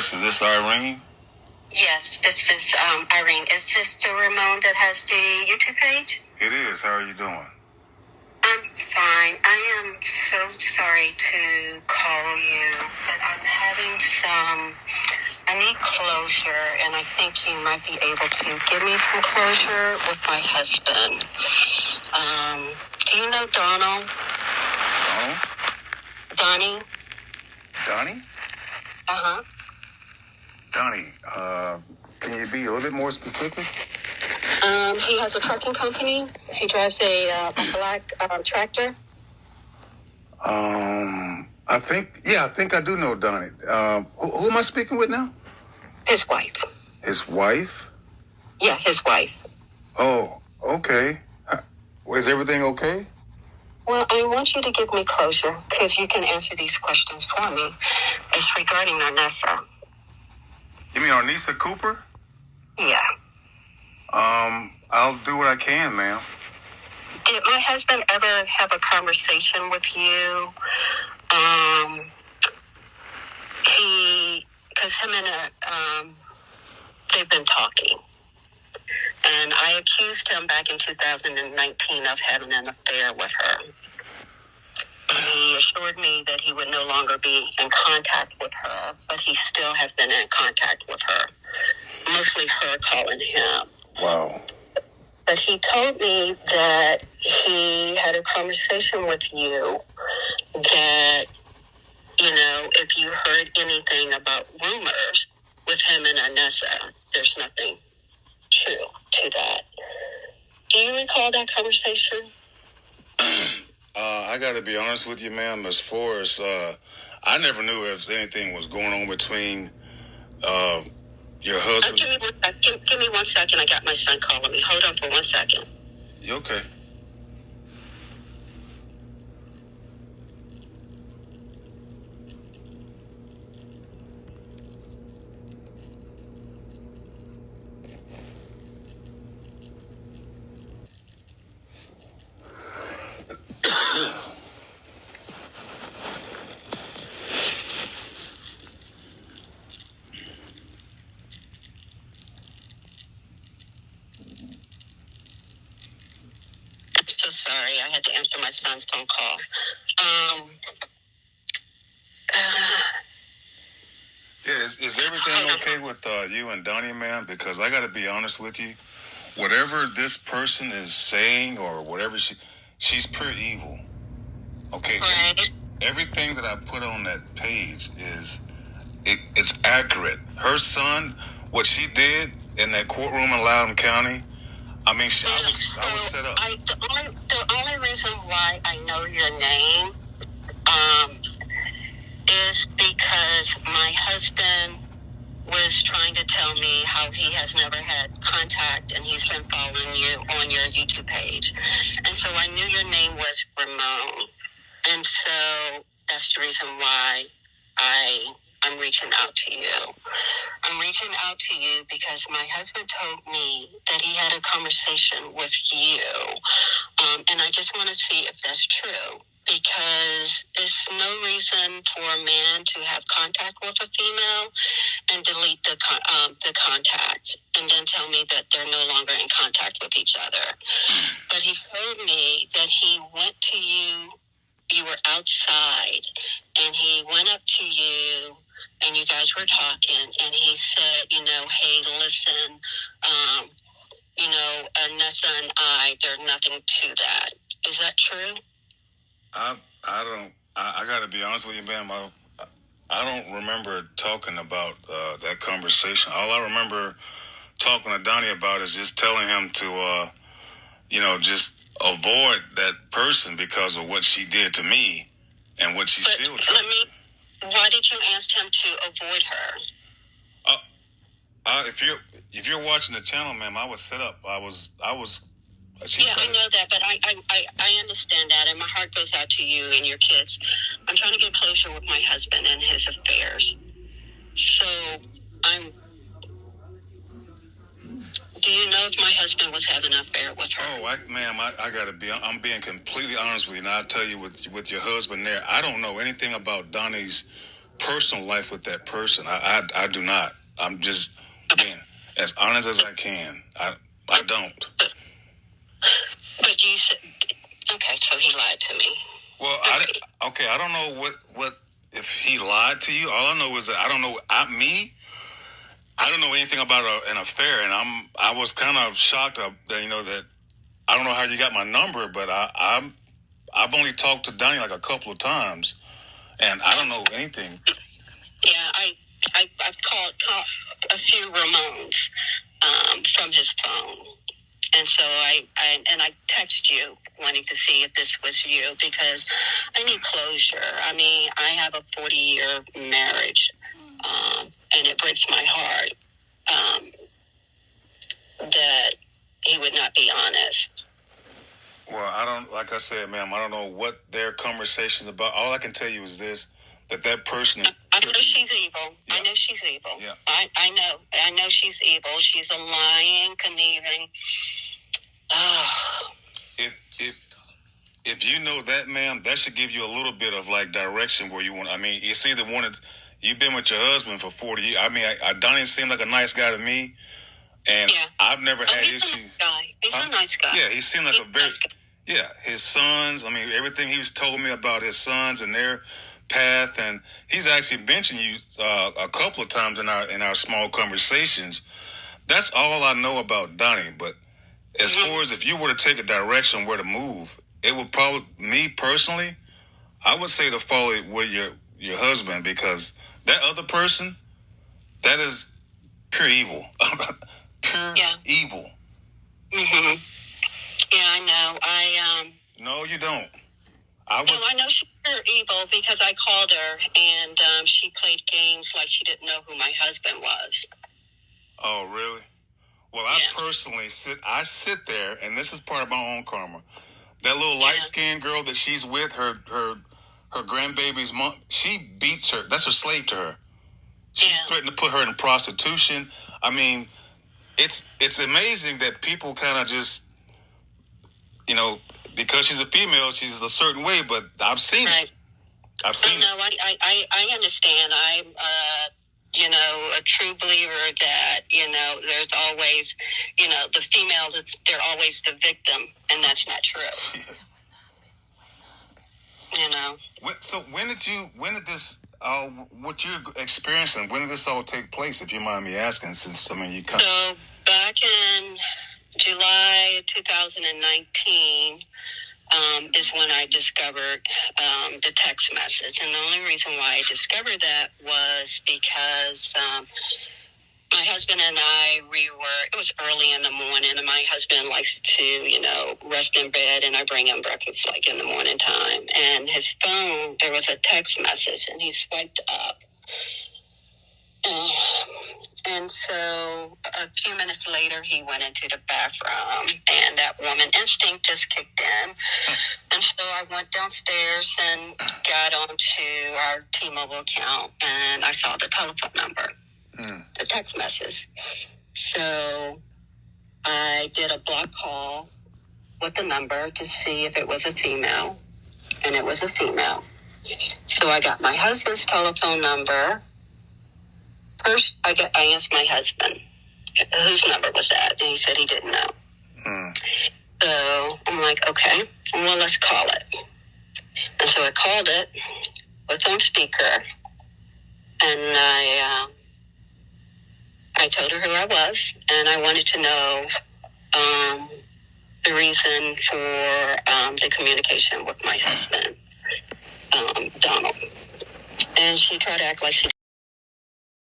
Yes, is this Irene? Yes, this is Irene. Is this the Ramon that has the YouTube page? It is. How are you doing? I'm fine. I am so sorry to call you, but I'm having I need closure, and I think you might be able to give me some closure with my husband. Do you know Donald? Donnie? Donnie? Uh-huh. Donnie, can you be a little bit more specific? He has a trucking company. He drives a black tractor. I think I do know Donnie. Who am I speaking with now? His wife. His wife? Yeah, his wife. Oh, okay. Is everything okay? Well, I want you to give me closure because you can answer these questions for me. It's regarding Arneesa. You mean Arneesa Cooper? Yeah. I'll do what I can, ma'am. Did my husband ever have a conversation with you? Because him and they've been talking. And I accused him back in 2019 of having an affair with her. He assured me that he would no longer be in contact with her, but he still has been in contact with her. Mostly her calling him. Wow. But he told me that he had a conversation with you that, if you heard anything about rumors with him and Arneesa, there's nothing true to that. Do you recall that conversation? I got to be honest with you, ma'am. As far as I never knew if anything was going on between your husband. Give me 1 second. I got my son calling me. Hold on for 1 second. You okay? I'm so sorry. I had to answer my son's phone call. Is everything okay with you and Donnie, ma'am? Because I got to be honest with you. Whatever this person is saying or whatever she's pure evil. Okay? Right. Everything that I put on that page it's accurate. Her son, what she did in that courtroom in Loudoun County, I mean, I was set up. The only reason why I know your name is because my husband was trying to tell me how he has never had contact and he's been following you on your YouTube page. And so I knew your name was Ramon. And so that's the reason why I'm reaching out to you. I'm reaching out to you because my husband told me that he had a conversation with you. And I just want to see if that's true. Because there's no reason for a man to have contact with a female and delete the contact and then tell me that they're no longer in contact with each other. But he told me that he went to you were outside, and he went up to you, and you guys were talking, and he said, hey, listen, Arneesa and there's nothing to that. Is that true? I got to be honest with you, ma'am. I don't remember talking about that conversation. All I remember talking to Donnie about is just telling him to, just avoid that person because of what she did to me and what she's still trying. Why did you ask him to avoid her? If you're watching the channel, ma'am, I was set up. I was. I know that, but I understand that, and my heart goes out to you and your kids. I'm trying to get closure with my husband and his affairs. So do you know if my husband was having an affair with her? Oh, ma'am, I'm being completely honest with you. And I'll tell you with your husband there, I don't know anything about Donnie's personal life with that person. I do not. I'm just being as honest as I can. I don't. But you said, okay, so he lied to me. Well, I don't know what if he lied to you. All I know is that I don't know. I don't know anything about an affair, and I was kind of shocked that that I don't know how you got my number, but I've only talked to Donnie like a couple of times, and I don't know anything. Yeah, I've called a few Ramones from his phone. And so I text you wanting to see if this was you because I need closure. I mean, I have a 40-year marriage, and it breaks my heart that he would not be honest. Well, like I said, ma'am, I don't know what their conversation's about. All I can tell you is this, that person is... I know she's evil. Yeah. I know she's evil. Yeah. I know she's evil. She's a lying, conniving... If you know that, ma'am, that should give you a little bit of like direction where you want. I mean, it's either you've been with your husband for 40 years. I mean, Donnie seemed like a nice guy to me, and I've never had issues. He's a nice guy. He's a nice guy. Yeah, he seemed like a very his sons. I mean, everything he was told me about his sons and their path, and he's actually mentioned you a couple of times in our small conversations. That's all I know about Donnie, but. As far as if you were to take a direction where to move, it would probably, me personally, I would say to follow it with your husband because that other person, that is pure evil. Pure evil. Mm-hmm. Yeah, I know. No, you don't. I know she's pure evil because I called her and she played games like she didn't know who my husband was. Oh, really? Well, I personally sit there, and this is part of my own karma. That little light-skinned girl that she's with, her grandbaby's mom, she beats her. That's a slave to her. She's threatened to put her in prostitution. I mean, it's amazing that people kind of just, because she's a female, she's a certain way, but I've seen it. I've seen it. I understand. I'm a true believer that, there's always, the females, they're always the victim, and that's not true. So when did this, what you're experiencing, when did this all take place, if you mind me asking, since, you kind of... So back in July 2019, is when I discovered the text message. And the only reason why I discovered that was because my husband and I, it was early in the morning, and my husband likes to, rest in bed, and I bring him breakfast like in the morning time. And his phone, there was a text message, and he swiped up. And so a few minutes later, he went into the bathroom, and that woman instinct just kicked in. And so I went downstairs and got onto our T-Mobile account, and I saw the telephone number, the text message. So I did a block call with the number to see if it was a female, and it was a female. So I got my husband's telephone number. First, I asked my husband, whose number was that? And he said he didn't know. So I'm like, okay, well, let's call it. And so I called it with on speaker, and I told her who I was, and I wanted to know the reason for the communication with my husband, Donald. And she tried to act like she